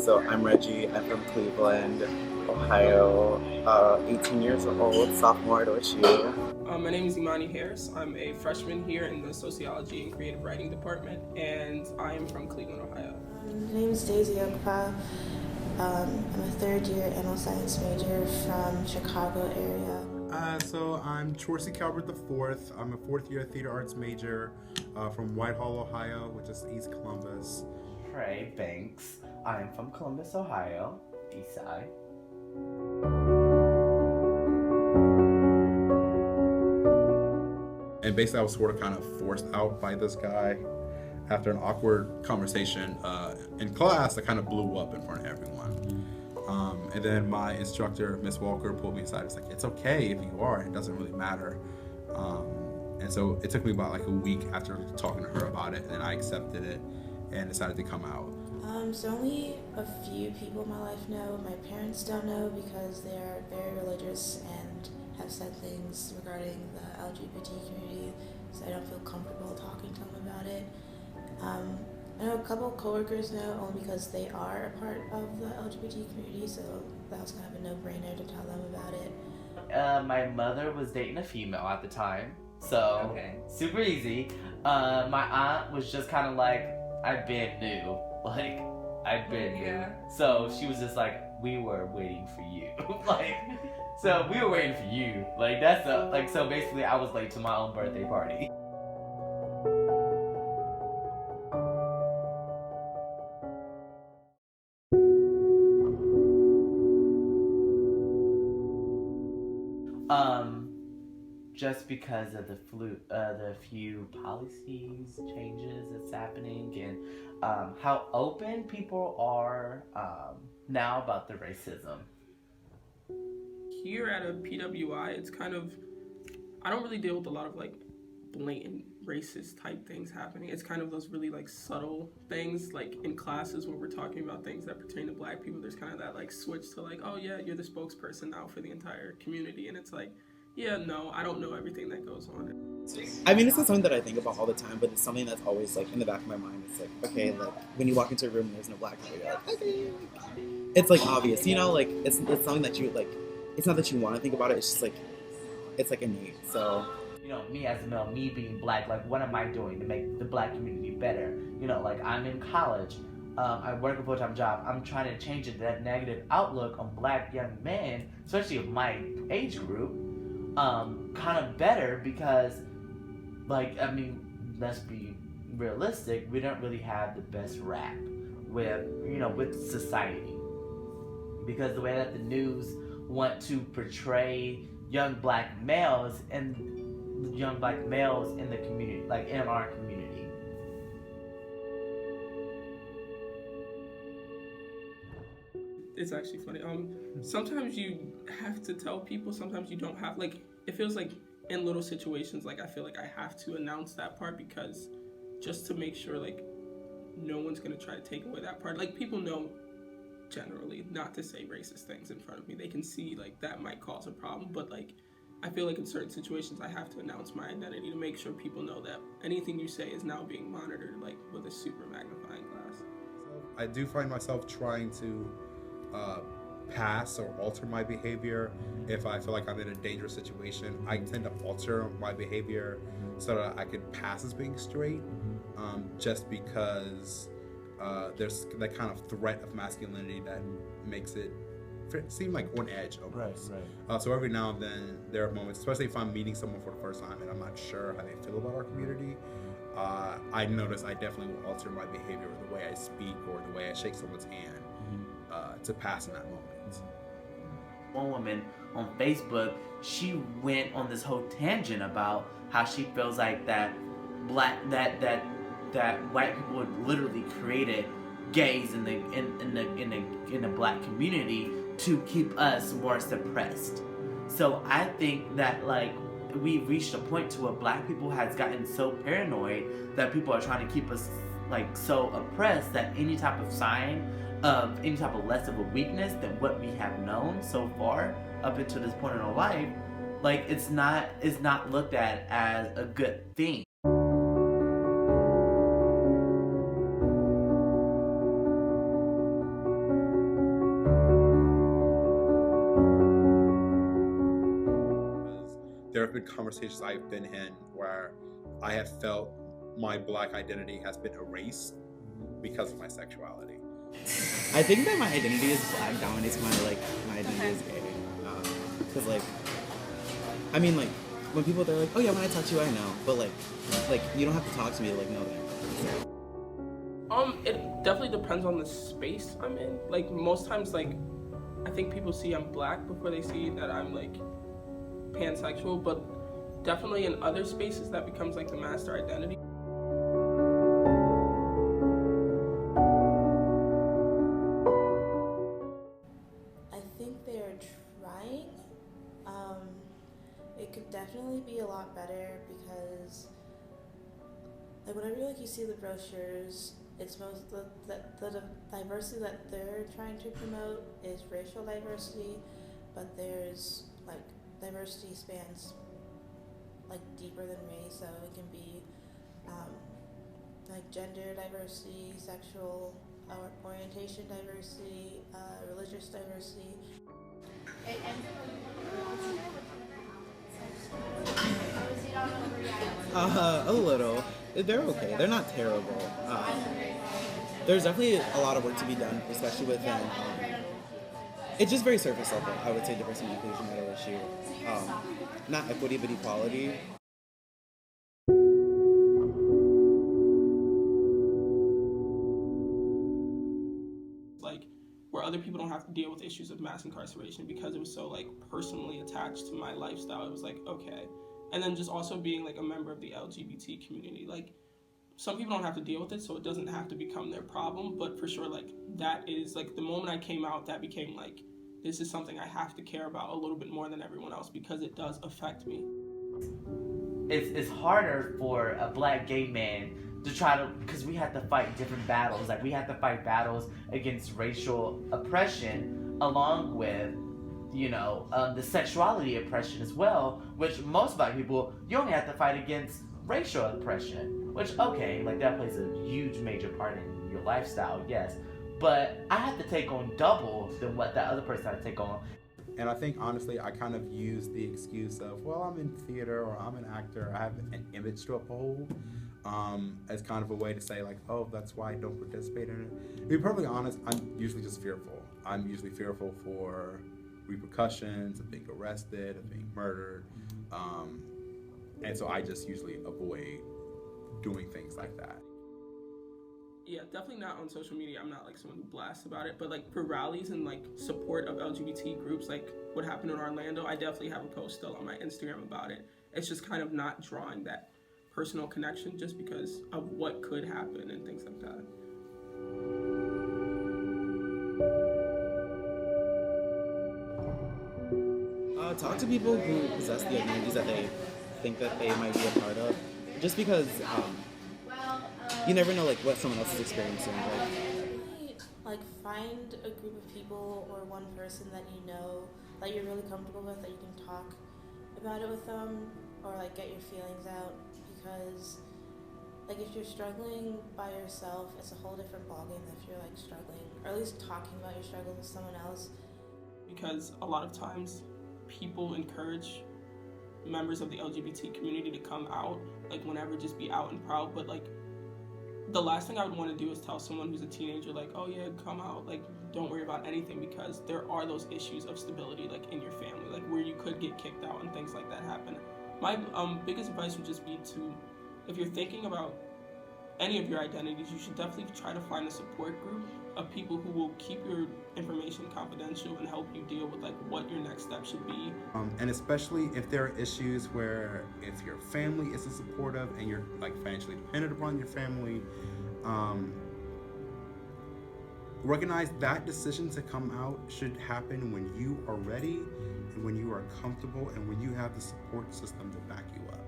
So I'm Reggie. I'm from Cleveland, Ohio. 18 years old, sophomore at OSU. My name is Imani Harris. I'm a freshman here in the Sociology and Creative Writing Department, and I am from Cleveland, Ohio. My name is Daisy Youngpa. I'm a third year animal science major from Chicago area. So I'm Chorsey Calvert IV. I'm a fourth year theater arts major from Whitehall, Ohio, which is East Columbus. Trey Banks. I'm from Columbus, Ohio, East Side. And basically I was sort of kind of forced out by this guy after an awkward conversation in class that kind of blew up in front of everyone. And then my instructor, Miss Walker, pulled me aside. It's like, it's okay if you are, it doesn't really matter. And so it took me about like a week after talking to her about it, and then I accepted it and decided to come out. So only a few people in my life know. My parents don't know because they are very religious and have said things regarding the LGBT community, so I don't feel comfortable talking to them about it. I know a couple of coworkers know only because they are a part of the LGBT community, so that was kind of a no-brainer to tell them about it. My mother was dating a female at the time, so super easy. My aunt was just kind of like, I've been new, like I've been new. So she was just like, we were waiting for you, like. So we were waiting for you, like that's so basically I was late to my own birthday party. Just because of the few policies changes that's happening, and how open people are now about the racism. Here at a PWI, it's kind of, I don't really deal with a lot of like blatant racist type things happening. It's kind of those really like subtle things, like in classes where we're talking about things that pertain to Black people, there's kind of that like switch to like, oh yeah, you're the spokesperson now for the entire community, and it's like, yeah, no, I don't know everything that goes on. I mean, it's not something that I think about all the time, but it's something that's always like in the back of my mind. It's like, okay, like when you walk into a room and there's no Black people, you're like, okay. It's like obvious, you know, like it's something that you like. It's not that you want to think about it. It's just like it's like innate. So you know, me as a male, me being Black, like what am I doing to make the Black community better? You know, like I'm in college. I work a full-time job. I'm trying to change that negative outlook on Black young men, especially of my age group. Kind of better because, like, I mean, let's be realistic, we don't really have the best rap with, you know, with society, because the way that the news want to portray young Black males and young Black males in the community, like in our community. It's actually funny. Sometimes you have to tell people, sometimes you don't have, like, it feels like in little situations, like I feel like I have to announce that part because just to make sure like no one's gonna try to take away that part. Like people know generally not to say racist things in front of me. They can see like that might cause a problem, but like I feel like in certain situations I have to announce my identity to make sure people know that anything you say is now being monitored like with a super magnifying glass. I do find myself trying to pass or alter my behavior if I feel like I'm in a dangerous situation. I tend to alter my behavior so that I can pass as being straight, just because there's that kind of threat of masculinity that makes it seem like on edge almost. Right. So every now and then there are moments, especially if I'm meeting someone for the first time and I'm not sure how they feel about our community, I notice I definitely will alter my behavior, or the way I speak or the way I shake someone's hand to pass in that moment. One woman on Facebook, she went on this whole tangent about how she feels like that white people had literally created gays in the Black community to keep us more suppressed. So I think that like we've reached a point to where Black people has gotten so paranoid that people are trying to keep us like so oppressed that any type of sign of any type of less of a weakness than what we have known so far up until this point in our life, like it's not looked at as a good thing. have been conversations I've been in where I have felt my Black identity has been erased because of my sexuality. I think that my identity is Black dominates my identity is gay. Because I mean, like, when people, they're like, oh yeah, when I talk to you, I know. But like you don't have to talk to me to, like, know that. It definitely depends on the space I'm in. Like, most times, like, I think people see I'm Black before they see that I'm, like, pansexual. But definitely in other spaces, that becomes, like, the master identity. I think they're trying. It could definitely be a lot better because, like, whenever you see the brochures, it's most the diversity that they're trying to promote is racial diversity, but there's like diversity spans like deeper than race, so it can be like gender diversity, sexual orientation diversity, religious diversity. A little. They're okay. They're not terrible. There's definitely a lot of work to be done, especially within. It's just very surface level. I would say diversity and inclusion at LSU. Not equity, but equality. Like, where other people don't have to deal with issues of mass incarceration because it was so, like, personally attached to my lifestyle. It was like, okay. And then just also being, like, a member of the LGBT community. Like, some people don't have to deal with it, so it doesn't have to become their problem. But for sure, like, that is, like, the moment I came out, that became, like, this is something I have to care about a little bit more than everyone else because it does affect me. It's harder for a Black gay man to try to, because we have to fight different battles. Like, we have to fight battles against racial oppression along with, the sexuality oppression as well, which most Black people, you only have to fight against racial oppression, which, okay, like, that plays a huge major part in your lifestyle, yes, but I have to take on double than what that other person had to take on. And I think, honestly, I kind of use the excuse of, well, I'm in theater or I'm an actor, I have an image to uphold, as kind of a way to say, like, oh, that's why I don't participate in it. To be perfectly honest, I'm usually just fearful. I'm usually fearful for repercussions, of being arrested, of being murdered, and so I just usually avoid doing things like that. Yeah, definitely not on social media. I'm not, like, someone who blasts about it, but, like, for rallies and, like, support of LGBT groups, like what happened in Orlando, I definitely have a post still on my Instagram about it. It's just kind of not drawing that personal connection just because of what could happen and things like that. Talk to people who possess the identities that they think that they might be a part of, just because you never know, like, what someone else is experiencing. Like, find a group of people or one person that you know that you're really comfortable with, that you can talk about it with them or, like, get your feelings out, because, like, if you're struggling by yourself, it's a whole different ballgame than if you're, like, struggling, or at least talking about your struggles with someone else. Because a lot of times people encourage members of the LGBT community to come out, like, whenever, just be out and proud, but, like, the last thing I would want to do is tell someone who's a teenager, like, oh yeah, come out, like, don't worry about anything, because there are those issues of stability, like, in your family, like, where you could get kicked out and things like that happen. My biggest advice would just be to, if you're thinking about any of your identities, you should definitely try to find a support group of people who will keep your information confidential and help you deal with, like, what your next step should be. And especially if there are issues where if your family isn't supportive and you're, like, financially dependent upon your family, recognize that decision to come out should happen when you are ready and when you are comfortable and when you have the support system to back you up.